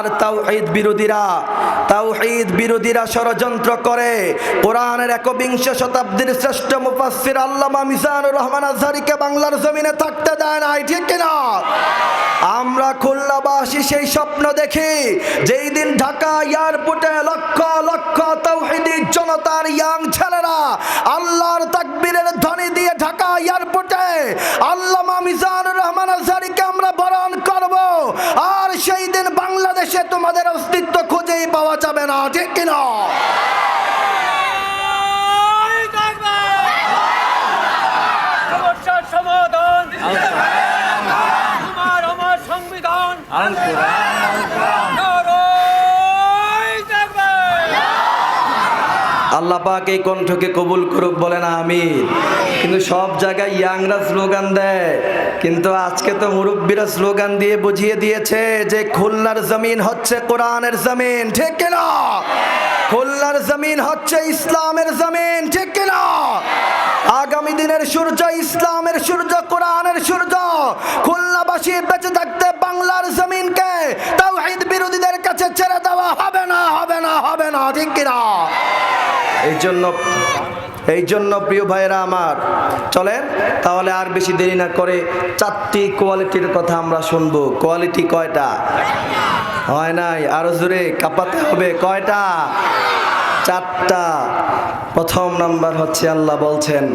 আর তাওহীদ বিরোধীরা ষড়যন্ত্র করে কোরআনের 21 শতাব্দীর শ্রেষ্ঠ মুফাসসির আল্লামা মিজানুর রহমান আজহারীকে বাংলার জমিনে থাকতে দেয় না, ঠিক কিনা? আমরা খুলনাবাসী সেই স্বপ্ন দেখি যেই দিন ঢাকা এয়ারপোর্টে লক্ষ লক্ষ তাওহীদি জনতার ইয়াং ছেলেরা আল্লাহর তাকবীরের ধ্বনি দিয়ে ঢাকা এয়ারপোর্টে আল্লামা মিজানুর রহমান আজহারীকে আমরা বরণ করব। আর সেই দিন বাংলাদেশে তোমাদের অস্তিত্ব খুঁজেই পাওয়া যাবে না, ঠিক কিনা? আল্লাহ পাক এই কণ্ঠকে কবুল করুক, বলেন আমিন। কিন্তু সব জায়গায় ইয়াংরা স্লোগান দেয়, কিন্তু আজকে তো মুরব্বীরা স্লোগান দিয়ে বুঝিয়ে দিয়েছে যে খুলনার জমিন হচ্ছে কোরআনের জমিন, ঠিক কিনা? খুলনার জমিন হচ্ছে ইসলামের জমিন, ঠিক কিনা? আগামী দিনের সূর্য ইসলামের সূর্য, কোরআনের সূর্য। খুলনাবাসী বেঁচে থাকতে বাংলার জমিনকে তাওহীদ বিরোধীদের কাছে ছেড়ে দেওয়া হবে না, হবে না, হবে না, ঠিক কিনা? এই জন্য প্রিয় ভাইয়েরা আমার, চলেন তাহলে আর বেশি দেরি না করে 4টি কোয়ালিটির কথা আমরা শুনবো। কোয়ালিটি কয়টা? হয় নাই, আরো জোরে কাঁপাতে হবে। কয়টা? 4টা। প্রথম নাম্বার হচ্ছে আল্লাহ বলছেন,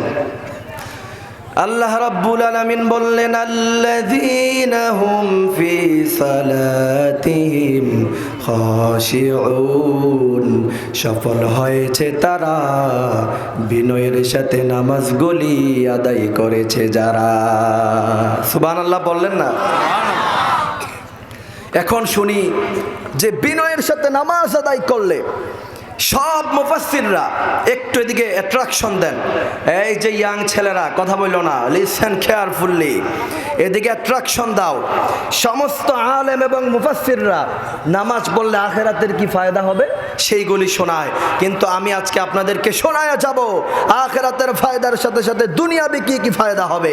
আল্লাহ রাব্বুল আলামিন বললেন, আল্লাযীনা হুম ফি সালাতিহিম খাশিউন, সফল হয়েছে তারা বিনয়ের সাথে নামাজগুলি আদায় করেছে যারা। সুবহানাল্লাহ বললেন না? এখন শুনি যে বিনয়ের সাথে নামাজ আদায় করলে সব মুফাসসিররা একটু এদিকে অ্যাট্রাকশন দেন। এই যে ইয়াং ছেলেরা কথা বললো না, লিসেন কেয়ারফুলি, এদিকে অ্যাট্রাকশন দাও। সমস্ত আলেম এবং মুফাসসিররা নামাজ পড়লে আখিরাতের কি ফায়দা হবে সেইগুলি শোনায়, কিন্তু আমি আজকে আপনাদেরকে শোনায়া যাব আখিরাতের ফায়দার সাথে সাথে দুনিয়াবি কি কি ফায়দা হবে।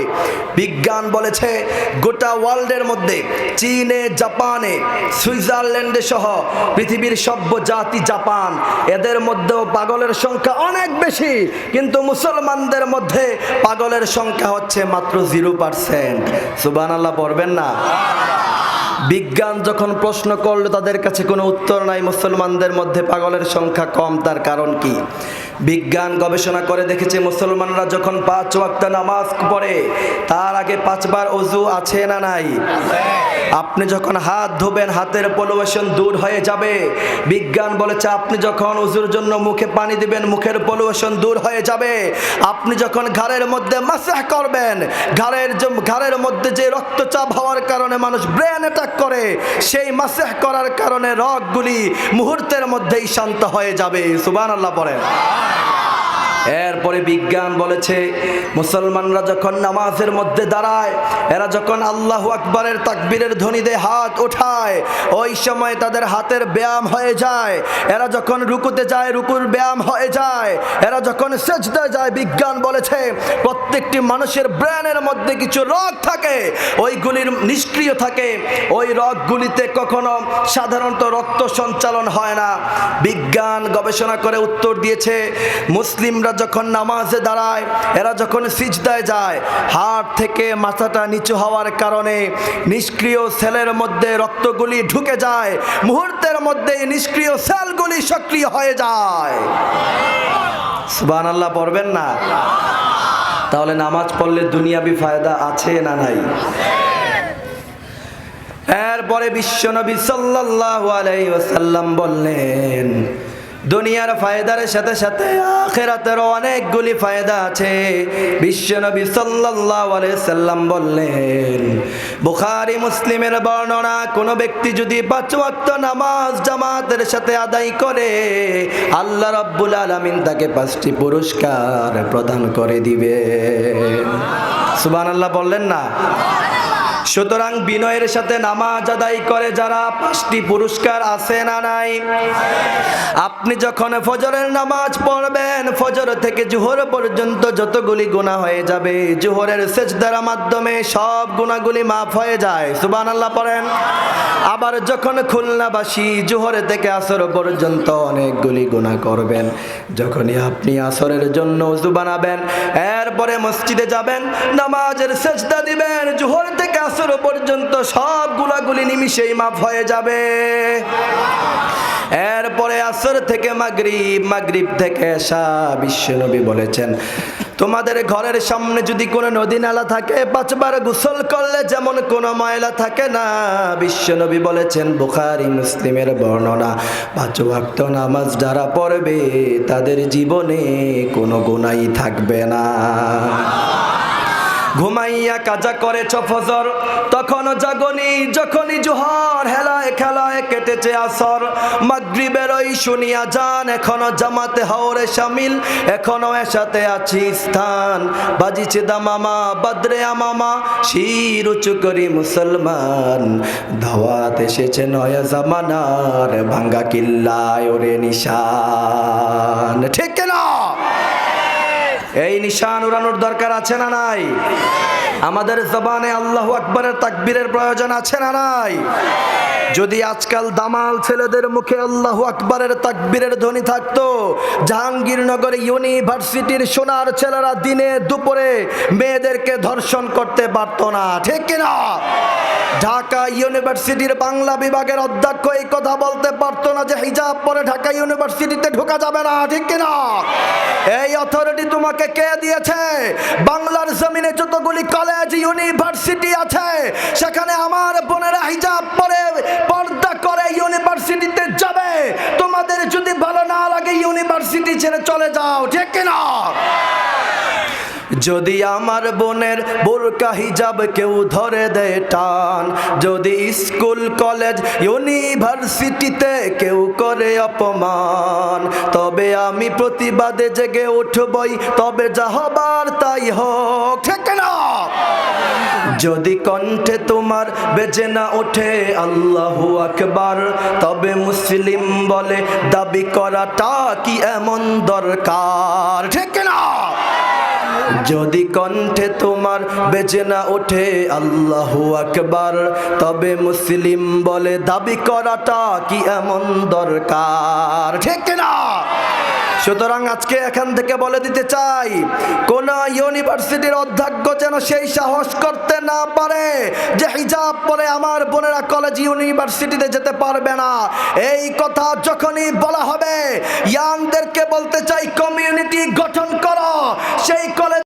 বিজ্ঞান বলেছে গোটা ওয়ার্ল্ডের মধ্যে চীনে, জাপানে, সুইজারল্যান্ডে সহ পৃথিবীর সভ্য জাতি জাপান, এদের মধ্যেও পাগলের সংখ্যা অনেক বেশি, কিন্তু মুসলমানদের মধ্যে পাগলের সংখ্যা হচ্ছে মাত্র 0%। সুবহানাল্লাহ পড়বেন না? বিজ্ঞান যখন প্রশ্ন করলো তাদের কাছে কোনো উত্তর নাই, মুসলমানদের মধ্যে পাগলের সংখ্যা কম। তার কারণ কি? বিজ্ঞান গবেষণা করে দেখেছে মুসলমানরা যখন 5 ওয়াক্ত নামাজ পড়ে তার আগে 5 বার ওযু আছে না নাই? আপনি যখন হাত ধোবেন হাতের পলিউশন দূর হয়ে যাবে। বিজ্ঞান বলেছে আপনি যখন ওযুর জন্য মুখে পানি দিবেন মুখের পলিউশন দূর হয়ে যাবে। আপনি যখন ঘাড়ের মধ্যে মাসাহ করবেন, ঘাড়ের মধ্যে যে রক্তচাপ হওয়ার কারণে মানুষ ব্রেন অ্যাটাক করে, সেই মাসাহ করার কারণে রগগুলি মুহূর্তের মধ্যেই শান্ত হয়ে যাবে। সুবহানাল্লাহ পড়েন। এরপরে বিজ্ঞান বলেছে মুসলমানরা যখন নামাজের মধ্যে দাঁড়ায়, এরা যখন আল্লাহু আকবারের তাকবীরের ধ্বনি দিয়ে হাত ওঠায়, ওই সময় তাদের হাতের ব্যায়াম হয়ে যায়। এরা যখন রুকুতে যায় রুকুর ব্যায়াম হয়ে যায়। এরা যখন সিজদায় যায়, বিজ্ঞান বলেছে প্রত্যেকটি মানুষের ব্রেনের মধ্যে কিছু রগ থাকে, ওইগুলির নিষ্ক্রিয় থাকে, ওই রগগুলিতে কখনো সাধারণত রক্ত সঞ্চালন হয় না। বিজ্ঞান গবেষণা করে উত্তর দিয়েছে মুসলিমরা যখন নামাজে দাঁড়ায়, এরা যখন সিজদায় যায়, হাত থেকে মাথাটা নিচু হওয়ার কারণে নিষ্ক্রিয় সেলের মধ্যে রক্তগুলি ঢুকে যায়, মুহূর্তের মধ্যে নিষ্ক্রিয় সেলগুলি সক্রিয় হয়ে যায়। সুবহানাল্লাহ পড়বেন না? তাহলে নামাজ পড়লে দুনিয়াবি ফায়দা আছে না নাই? এরপরে বিশ্বনবী সাল্লাল্লাহু আলাইহি ওয়াসাল্লাম বললেন দুনিয়ার ফায়দার সাথে সাথে আখিরাতেরও অনেকগুলি ফায়দা আছে। বিশ্বনবী সাল্লাল্লাহু আলাইহি সাল্লাম বললেন, বুখারী মুসলিমের বর্ণনা, কোন ব্যক্তি যদি 5 ওয়াক্ত নামাজ জামাতের সাথে আদায় করে, আল্লাহ রাব্বুল আলামিন তাকে 5টি পুরস্কার প্রদান করে দিবেন। সুবহানাল্লাহ বললেন না? সুতরাং বিনয়ের সাথে নামাজ আদায় করে যারা 5টি পুরস্কার আছে না নাই? আপনি যখন ফজরের নামাজ পড়বেন, ফজর থেকে জোহর পর্যন্ত যতগুলি গুনাহ হয়ে যাবে, জোহরের সেজদার মাধ্যমে সব গুনাহগুলি মাফ হয়ে যায়। সুবহানাল্লাহ পড়েন। আবার যখন খুলনাবাসী জোহর থেকে আসর পর্যন্ত অনেকগুলি গুনাহ করবেন, যখনই আপনি আসরের জন্য ওযু বানাবেন, এরপরে মসজিদে যাবেন, নামাজের সেজদা দিবেন, জোহর থেকে আসর পর্যন্ত সব গুনাহগুলি নিমিষেই মাফ হয়ে যাবে। এরপরে আসর থেকে মাগরিব, মাগরিব থেকে এশা। বিশ্বনবী বলেছেন, তোমাদের ঘরের সামনে যদি কোনো নদী নালা থাকে, 5 বার গোসল করলে যেমন কোনো ময়লা থাকে না। বিশ্বনবী বলেছেন, বুখারী মুসলিমের বর্ণনা, 5 ওয়াক্ত নামাজ যারা পড়বে তাদের জীবনে কোনো গুনাহ থাকবে না। ঘুমাইয়া কাজা করেছ ফজর, তখনও জাগনি, যখনই জোহর হেলায় খেলায় কেটেছে আসর, মাগরিবের ওই শুনিয়া যান, এখনো জামাতে হাওরে শামিল, এখনো এসাতে আছি স্থান, বাজিছে দামামা বাদরে আমামা, শির উঁচু করি মুসলমান, দাওয়াত এসেছে নয়া জামানার, ভাঙ্গা কিল্লায় ওরে নিশান। ঠিক না? এই নিশান উড়ানোর দরকার আছে না নাই? আমাদের জবানে আল্লাহু আকবারের তাকবীরের প্রয়োজন আছে না নাই? যদি আজকাল দামাল ছেলেদের মুখে আল্লাহু আকবারের তাকবীরের ধ্বনি থাকতো, জাহাঙ্গীরনগর ইউনিভার্সিটির সোনার ছেলেরা দিনে দুপুরে মেয়েদেরকে ধর্ষণ করতে পারতো না। ঠিক কিনা? ঢাকা ইউনিভার্সিটির বাংলা বিভাগের অধ্যক্ষ এই কথা বলতে পারতো না যে হিজাব পরে ঢাকা ইউনিভার্সিটিতে ঢোকা যাবে না। ঠিক কিনা? এই অথরিটি তোমাকে কে দিয়েছে? বাংলার জমিনে যতগুলি কলেজ ইউনিভার্সিটি আছে, সেখানে আমার বোনেরা হিজাব পরে পর্দা করে ইউনিভার্সিটিতে যাবে। তোমাদের যদি ভালো না লাগে ইউনিভার্সিটি ছেড়ে চলে যাও। ঠিক কিনা? যদি আমার বোনের বোরকা হিজাব কেউ ধরে দেয় টান, যদি স্কুল কলেজ ইউনিভার্সিটিতে কেউ করে অপমান, তবে আমি প্রতিবাদে জেগে উঠবই, তবে যা হবার তাই হোক। ঠিক না? যদি কণ্ঠে তোমার বেজে না ওঠে আল্লাহু আকবার, তবে মুসলিম বলে দাবি করাটা কি এমন দরকার? ঠিক না? যদি কণ্ঠে তোমার বেজে না ওঠে আল্লাহু আকবার, তবে মুসলিম বলে দাবি করাটা কি এমন দরকার? ঠিক না? সুতরাং আজকে এখান থেকে বলে দিতে চাই, কোন ইউনিভার্সিটির অধ্যক্ষ যেন সেই সাহস করতে না পারে যে হিজাব পরে আমার বোনেরা কলেজ ইউনিভার্সিটিতে যেতে পারবে না। এই কথা যখনই বলা হবে, ইয়াংদেরকে বলতে চাই, কমিউনিটি গঠন করো, সেই কলেজ